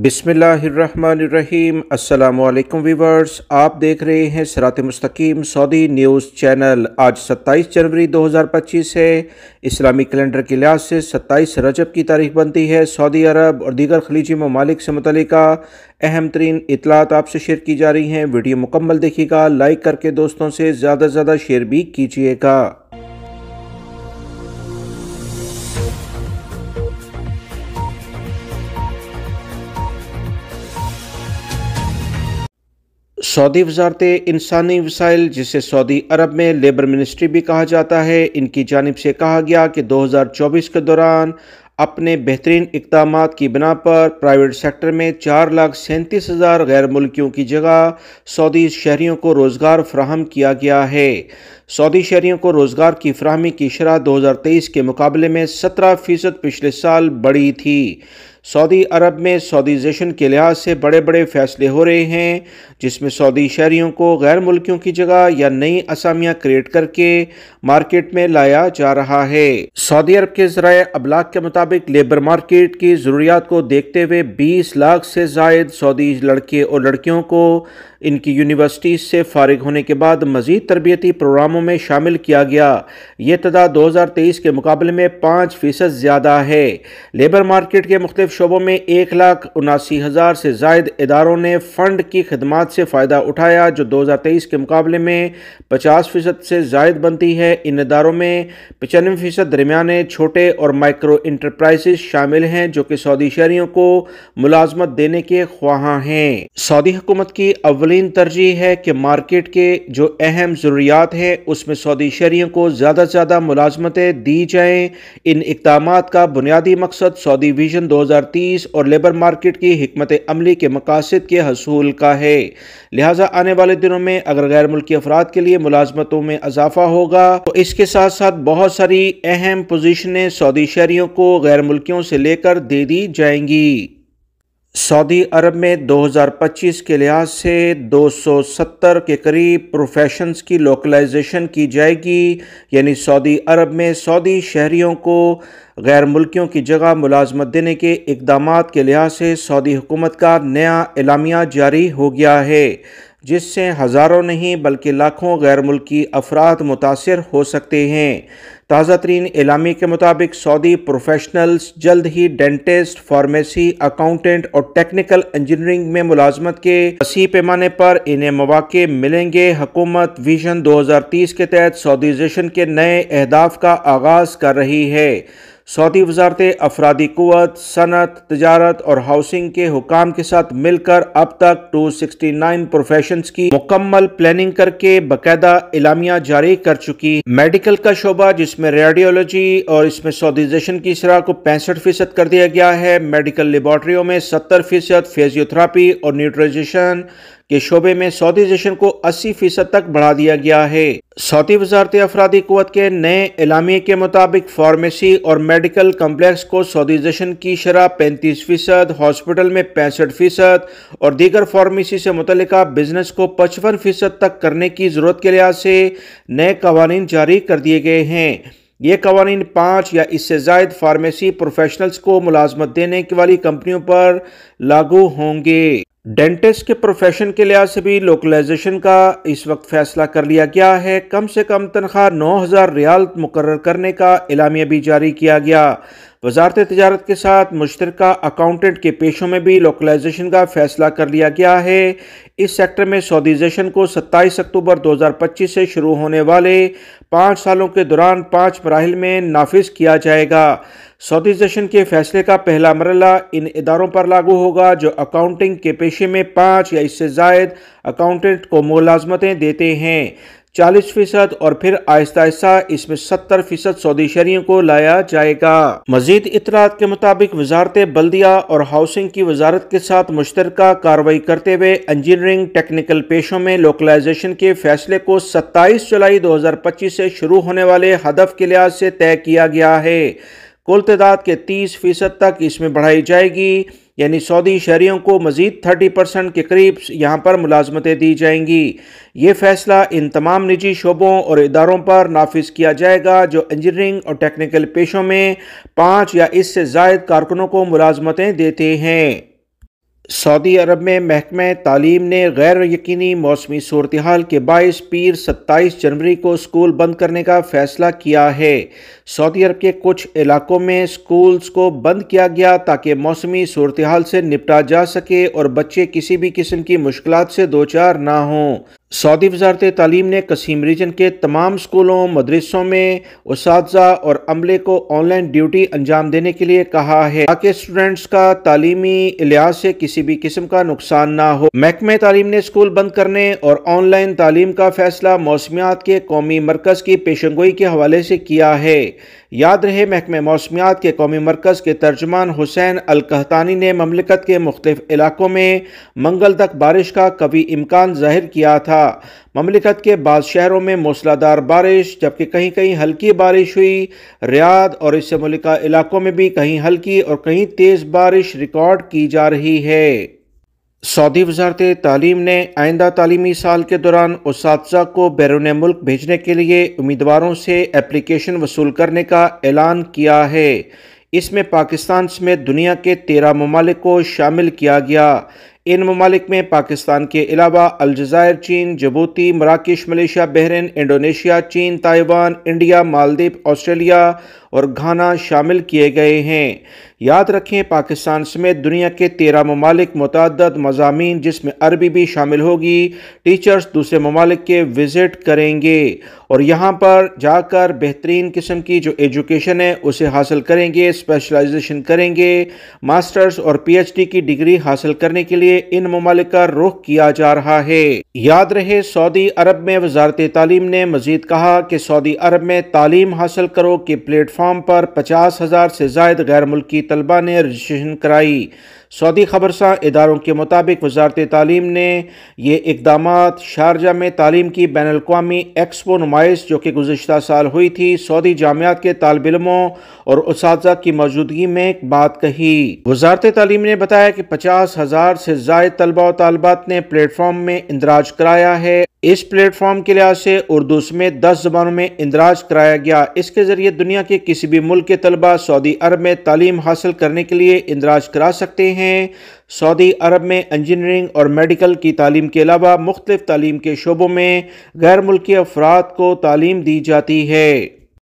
بسم اللہ الرحمن الرحیم۔ السلام علیکم ویورز، آپ دیکھ رہے ہیں صراط مستقیم سعودی نیوز چینل۔ آج 27 جنوری 2025 ہے۔ اسلامی کیلنڈر کے لحاظ سے 27 رجب کی تاریخ بنتی ہے۔ سعودی عرب اور دیگر خلیجی ممالک سے متعلقہ اہم ترین اطلاعات آپ سے شیئر کی جا رہی ہیں۔ ویڈیو مکمل دیکھیے گا، لائک کر کے دوستوں سے زیادہ سے زیادہ شیئر بھی کیجیے گا۔ سعودی وزارت انسانی وسائل، جسے سعودی عرب میں لیبر منسٹری بھی کہا جاتا ہے، ان کی جانب سے کہا گیا کہ 2024 کے دوران اپنے بہترین اقدامات کی بنا پر پرائیویٹ سیکٹر میں 4,37,000 غیر ملکیوں کی جگہ سعودی شہریوں کو روزگار فراہم کیا گیا ہے۔ سعودی شہریوں کو روزگار کی فراہمی کی شرح 2023 کے مقابلے میں 17% پچھلے سال بڑھی تھی۔ سعودی عرب میں سعودیزیشن کے لحاظ سے بڑے بڑے فیصلے ہو رہے ہیں، جس میں سعودی شہریوں کو غیر ملکیوں کی جگہ یا نئی اسامیاں کریٹ کر کے مارکیٹ میں لایا جا رہا ہے۔ سعودی عرب کے ذرائع ابلاغ کے مطابق لیبر مارکیٹ کی ضروریات کو دیکھتے ہوئے 20 لاکھ سے زائد سعودی لڑکے اور لڑکیوں کو ان کی یونیورسٹیز سے فارغ ہونے کے بعد مزید تربیتی پروگراموں میں شامل کیا گیا۔ یہ تعداد 2023 کے مقابلے میں 5% زیادہ ہے۔ لیبر مارکیٹ کے مختلف شعبوں میں 1,79,000 سے زائد اداروں نے فنڈ کی خدمات سے فائدہ اٹھایا، جو 2023 کے مقابلے میں 50% سے زائد بنتی ہے۔ ان اداروں میں 95% درمیانے، چھوٹے اور مائکرو انٹرپرائزز شامل ہیں، جو کہ سعودی شہریوں کو ملازمت دینے کے خواہاں ہیں۔ سعودی حکومت کی اولین ترجیح ہے کہ مارکیٹ کے جو اہم ضروریات ہیں اس میں سعودی شہریوں کو زیادہ سے زیادہ ملازمتیں دی جائیں۔ ان اقدامات کا بنیادی مقصد سعودی ویژن 2030 اور لیبر مارکیٹ کی حکمت عملی کے مقاصد کے حصول کا ہے۔ لہٰذا آنے والے دنوں میں اگر غیر ملکی افراد کے لیے ملازمتوں میں اضافہ ہوگا تو اس کے ساتھ ساتھ بہت ساری اہم پوزیشنیں سعودی شہریوں کو غیر ملکیوں سے لے کر دے دی جائیں گی۔ سعودی عرب میں 2025 کے لحاظ سے 270 کے قریب پروفیشنز کی لوکلائزیشن کی جائے گی، یعنی سعودی عرب میں سعودی شہریوں کو غیر ملکیوں کی جگہ ملازمت دینے کے اقدامات کے لحاظ سے سعودی حکومت کا نیا اعلامیہ جاری ہو گیا ہے، جس سے ہزاروں نہیں بلکہ لاکھوں غیر ملکی افراد متاثر ہو سکتے ہیں۔ تازہ ترین اعلامیے کے مطابق سعودی پروفیشنلز جلد ہی ڈینٹسٹ، فارمیسی، اکاؤنٹنٹ اور ٹیکنیکل انجینئرنگ میں ملازمت کے وسیع پیمانے پر انہیں مواقع ملیں گے۔ حکومت ویژن 2030 کے تحت سعودیزیشن کے نئے اہداف کا آغاز کر رہی ہے۔ سعودی وزارت افرادی قوت، صنعت، تجارت اور ہاؤسنگ کے حکام کے ساتھ مل کر اب تک 269 پروفیشنز کی مکمل پلاننگ کر کے باقاعدہ اعلامیہ جاری کر چکی۔ میڈیکل کا شعبہ، جس میں ریڈیولوجی اور اس میں سعودیزیشن کی شرح کو 65% کر دیا گیا ہے۔ میڈیکل لیبارٹریوں میں 70%، فزیوتھراپی اور نیوٹریشن کے شعبے میں سعودیزیشن کو 80% تک بڑھا دیا گیا ہے۔ سعودی وزارت افرادی قوت کے نئے اعلامیے کے مطابق فارمیسی اور میڈیکل کمپلیکس کو سعودیزیشن کی شرح 35%، ہاسپٹل میں 65% اور دیگر فارمیسی سے متعلقہ بزنس کو 55% تک کرنے کی ضرورت کے لحاظ سے نئے قوانین جاری کر دیے گئے ہیں۔ یہ قوانین 5 یا اس سے زائد فارمیسی پروفیشنلز کو ملازمت دینے والی کمپنیوں پر لاگو ہوں گے۔ ڈینٹسٹ کے پروفیشن کے لحاظ سے بھی لوکلائزیشن کا اس وقت فیصلہ کر لیا گیا ہے۔ کم سے کم تنخواہ 9,000 ریال مقرر کرنے کا اعلامیہ بھی جاری کیا گیا۔ وزارت تجارت کے ساتھ مشترکہ اکاؤنٹنٹ کے پیشوں میں بھی لوکلائزیشن کا فیصلہ کر لیا گیا ہے۔ اس سیکٹر میں سعودیزیشن کو 27 اکتوبر 2025 سے شروع ہونے والے 5 سالوں کے دوران 5 مراحل میں نافذ کیا جائے گا۔ سعودیزیشن کے فیصلے کا پہلا مرحلہ ان اداروں پر لاگو ہوگا جو اکاؤنٹنگ کے پیشے میں 5 یا اس سے زائد اکاؤنٹنٹ کو ملازمتیں دیتے ہیں، 40%، اور پھر آہستہ آہستہ اس میں 70% سعودی شہریوں کو لایا جائے گا۔ مزید اطلاعات کے مطابق وزارت بلدیہ اور ہاؤسنگ کی وزارت کے ساتھ مشترکہ کارروائی کرتے ہوئے انجینئرنگ ٹیکنیکل پیشوں میں لوکلائزیشن کے فیصلے کو 27 جولائی 2025 سے شروع ہونے والے ہدف کے لحاظ سے طے کیا گیا ہے۔ کل تعداد کے 30% تک اس میں بڑھائی جائے گی، یعنی سعودی شہریوں کو مزید 30% کے قریب یہاں پر ملازمتیں دی جائیں گی۔ یہ فیصلہ ان تمام نجی شعبوں اور اداروں پر نافذ کیا جائے گا جو انجینئرنگ اور ٹیکنیکل پیشوں میں 5 یا اس سے زائد کارکنوں کو ملازمتیں دیتے ہیں۔ سعودی عرب میں محکمہ تعلیم نے غیر یقینی موسمی صورتحال کے باعث پیر 27 جنوری کو اسکول بند کرنے کا فیصلہ کیا ہے۔ سعودی عرب کے کچھ علاقوں میں اسکولز کو بند کیا گیا تاکہ موسمی صورتحال سے نپٹا جا سکے اور بچے کسی بھی قسم کی مشکلات سے دوچار نہ ہوں۔ سعودی وزارت تعلیم نے قسیم ریجن کے تمام اسکولوں، مدرسوں میں اساتذہ اور عملے کو آن لائن ڈیوٹی انجام دینے کے لیے کہا ہے تاکہ اسٹوڈنٹس کا تعلیمی لحاظ سے کسی بھی قسم کا نقصان نہ ہو۔ محکمہ تعلیم نے اسکول بند کرنے اور آن لائن تعلیم کا فیصلہ موسمیات کے قومی مرکز کی پیشنگوئی کے حوالے سے کیا ہے۔ یاد رہے، محکمہ موسمیات کے قومی مرکز کے ترجمان حسین القحطانی نے مملکت کے مختلف علاقوں میں منگل تک بارش کا قوی امکان ظاہر کیا تھا۔ مملکت کے بعض شہروں میں موسلادھار بارش جبکہ کہیں کہیں ہلکی بارش ہوئی۔ ریاض اور اس سے ملکہ علاقوں میں بھی کہیں ہلکی اور کہیں تیز بارش ریکارڈ کی جا رہی ہے۔ سعودی وزارت تعلیم نے آئندہ تعلیمی سال کے دوران اساتذہ کو بیرون ملک بھیجنے کے لیے امیدواروں سے اپلیکیشن وصول کرنے کا اعلان کیا ہے۔ اس میں پاکستان سمیت دنیا کے 13 ممالک کو شامل کیا گیا۔ ان ممالک میں پاکستان کے علاوہ الجزائر، چین، جبوتی، مراکش، ملیشیا، بحرین، انڈونیشیا، چین، تائیوان، انڈیا، مالدیپ، آسٹریلیا اور گھانا شامل کیے گئے ہیں۔ یاد رکھیں، پاکستان سمیت دنیا کے 13 ممالک متعدد مضامین جس میں عربی بھی شامل ہوگی، ٹیچرز دوسرے ممالک کے وزٹ کریں گے اور یہاں پر جا کر بہترین قسم کی جو ایجوکیشن ہے اسے حاصل کریں گے، اسپیشلائزیشن کریں گے۔ ماسٹرز اور پی ایچ ڈی کی ڈگری حاصل کرنے کے لیے ان ممالک کا رخ کیا جا رہا ہے۔ یاد رہے، سعودی عرب میں وزارت تعلیم نے مزید کہا کہ سعودی عرب میں تعلیم حاصل کرو کے پلیٹ فارم پر 50,000 سے زائد غیر ملکی طلبہ نے رجسٹریشن کرائی۔ سعودی خبرساں اداروں کے مطابق وزارت تعلیم نے یہ اقدامات شارجہ میں تعلیم کی بین الاقوامی ایکسپو نمائش جو کہ گزشتہ سال ہوئی تھی، سعودی جامعات کے طالب علموں اور اساتذہ کی موجودگی میں ایک بات کہی۔ وزارت تعلیم نے بتایا کہ 50,000 سے زائد طلبہ و طالبات نے پلیٹ فارم میں اندراج کرایا ہے۔ اس پلیٹ فارم کے لحاظ سے اردو سمیت 10 زبانوں میں اندراج کرایا گیا۔ اس کے ذریعے دنیا کے کسی بھی ملک کے طلبہ سعودی عرب میں تعلیم حاصل کرنے کے لیے اندراج کرا سکتے ہیں۔ سعودی عرب میں انجینئرنگ اور میڈیکل کی تعلیم کے علاوہ مختلف تعلیم کے شعبوں میں غیر ملکی افراد کو تعلیم دی جاتی ہے۔